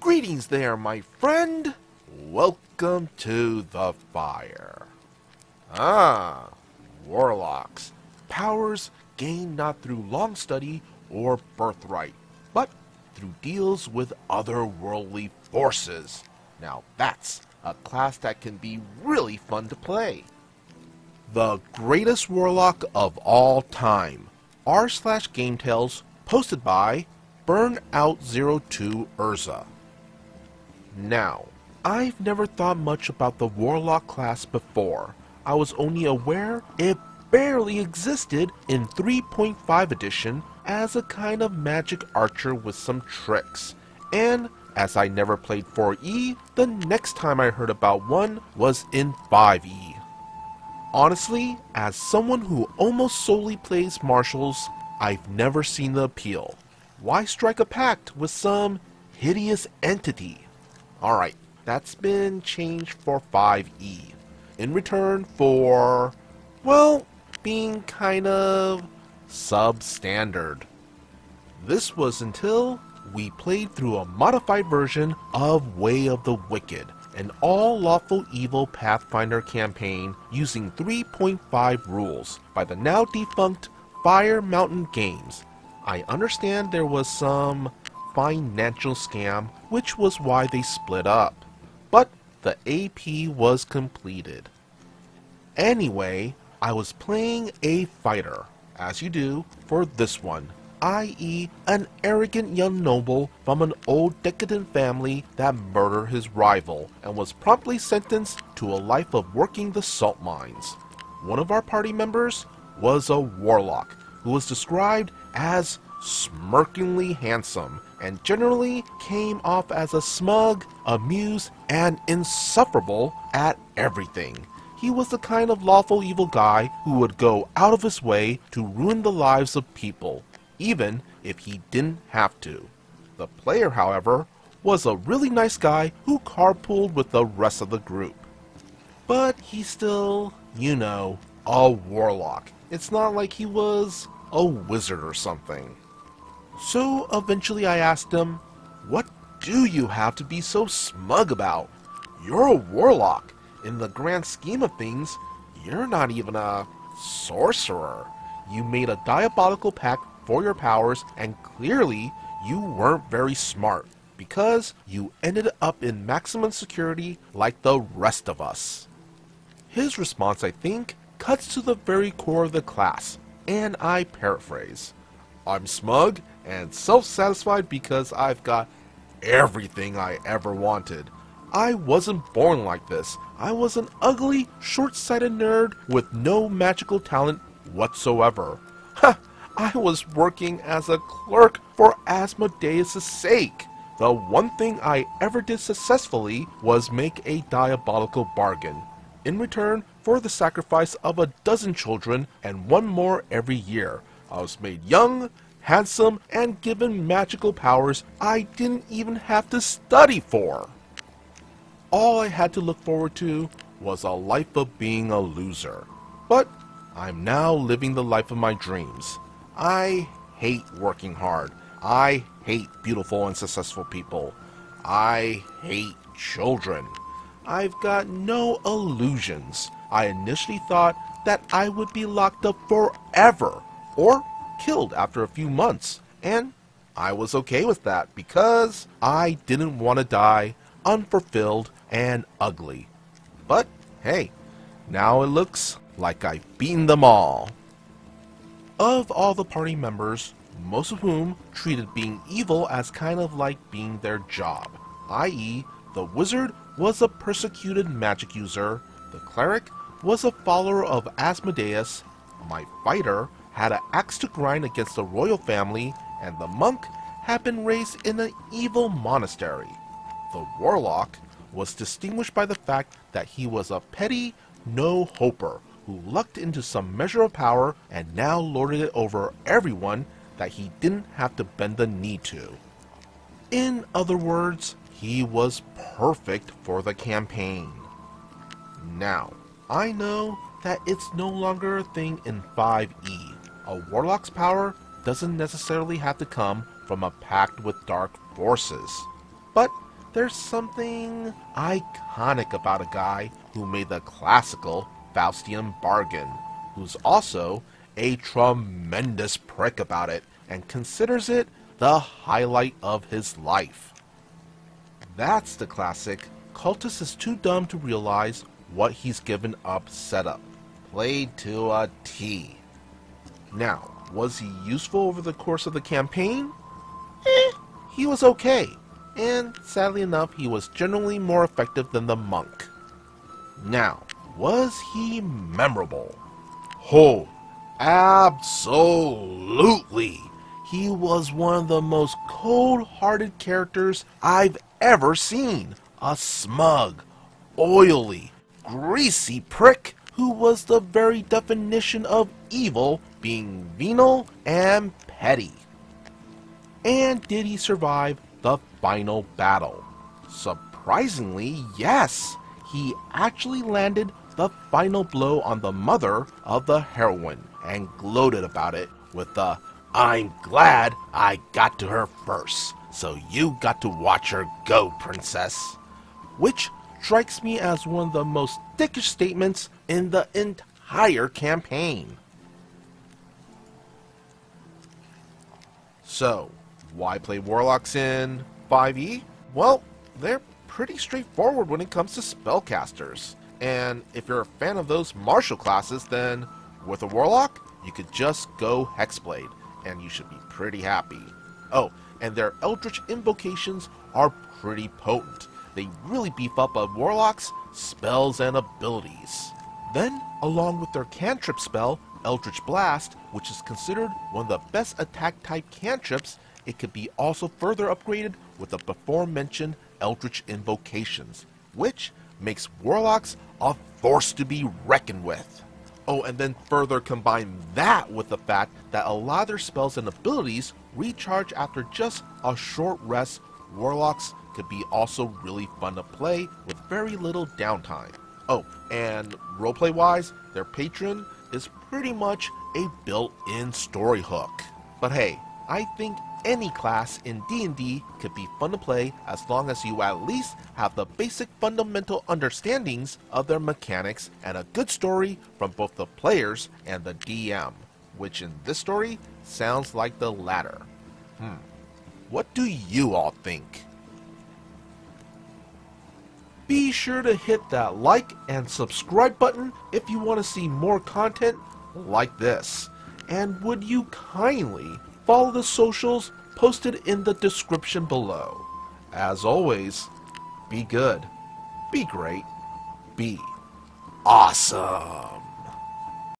Greetings there, my friend. Welcome to the fire. Warlocks. Powers gained not through long study or birthright, but through deals with otherworldly forces. Now that's a class that can be really fun to play. The greatest warlock of all time. r/gametales, posted by Burnout02 Urza. Now, I've never thought much about the Warlock class before. I was only aware it barely existed in 3.5 edition as a kind of magic archer with some tricks. And as I never played 4E, the next time I heard about one was in 5E. Honestly, as someone who almost solely plays martials, I've never seen the appeal. Why strike a pact with some hideous entity? Alright, that's been changed for 5E. In return for, well, being kind of substandard. This was until we played through a modified version of Way of the Wicked, an all-lawful evil Pathfinder campaign using 3.5 rules by the now defunct Fire Mountain Games. I understand there was some financial scam, which was why they split up, but the AP was completed. Anyway, I was playing a fighter, as you do for this one, i.e. an arrogant young noble from an old decadent family that murdered his rival and was promptly sentenced to a life of working the salt mines. One of our party members was a warlock who was described as smirkingly handsome and generally came off as a smug, amused, and insufferable at everything. He was the kind of lawful evil guy who would go out of his way to ruin the lives of people, even if he didn't have to. The player, however, was a really nice guy who carpooled with the rest of the group. But he's still, you know, a warlock. It's not like he was a wizard or something. So eventually I asked him, "What do you have to be so smug about? You're a warlock. In the grand scheme of things, you're not even a sorcerer. You made a diabolical pact for your powers, and clearly you weren't very smart, because you ended up in maximum security like the rest of us." His response, I think, cuts to the very core of the class, and I paraphrase. "I'm smug and self-satisfied because I've got everything I ever wanted. I wasn't born like this. I was an ugly, short-sighted nerd with no magical talent whatsoever. Ha! I was working as a clerk for Asmodeus' sake. The one thing I ever did successfully was make a diabolical bargain, in return for the sacrifice of a dozen children and one more every year. I was made young, handsome, and given magical powers I didn't even have to study for. All I had to look forward to was a life of being a loser. But I'm now living the life of my dreams. I hate working hard. I hate beautiful and successful people. I hate children. I've got no illusions. I initially thought that I would be locked up forever, or killed after a few months, and I was okay with that because I didn't want to die unfulfilled and ugly. But hey, now it looks like I've beaten them all. Of all the party members, most of whom treated being evil as kind of like being their job, i.e. the wizard was a persecuted magic user, the cleric was a follower of Asmodeus, my fighter had an axe to grind against the royal family, and the monk had been raised in an evil monastery. The warlock was distinguished by the fact that he was a petty no-hoper who lucked into some measure of power and now lorded it over everyone that he didn't have to bend the knee to. In other words, he was perfect for the campaign. Now, I know that it's no longer a thing in 5E. A warlock's power doesn't necessarily have to come from a pact with dark forces. But there's something iconic about a guy who made the classical Faustian bargain, who's also a tremendous prick about it and considers it the highlight of his life. That's the classic cultist is too dumb to realize what he's given up setup. Played to a T. Now, was he useful over the course of the campaign? He was okay, and sadly enough, he was generally more effective than the monk. Now, was he memorable? Oh, absolutely! He was one of the most cold-hearted characters I've ever seen. A smug, oily, greasy prick who was the very definition of evil, being venal and petty. And did he survive the final battle? Surprisingly, yes! He actually landed the final blow on the mother of the heroine and gloated about it with the "I'm glad I got to her first, so you got to watch her go, princess," which strikes me as one of the most dickish statements in the entire campaign. So, why play Warlocks in 5e? Well, they're pretty straightforward when it comes to spellcasters. And if you're a fan of those martial classes, then with a Warlock, you could just go Hexblade, and you should be pretty happy. Oh, and their Eldritch invocations are pretty potent. They really beef up a Warlock's spells and abilities. Then, along with their cantrip spell, Eldritch Blast, which is considered one of the best attack type cantrips, it could be also further upgraded with the before mentioned Eldritch invocations, which makes Warlocks a force to be reckoned with. Oh, and then further combine that with the fact that a lot of their spells and abilities recharge after just a short rest. Warlocks could be also really fun to play with very little downtime. Oh, and roleplay wise, their patron is pretty much a built-in story hook. But hey, I think any class in D&D could be fun to play as long as you at least have the basic fundamental understandings of their mechanics and a good story from both the players and the DM, which in this story sounds like the latter. What do you all think? Be sure to hit that like and subscribe button if you want to see more content like this. And would you kindly follow the socials posted in the description below. As always, be good, be great, be awesome.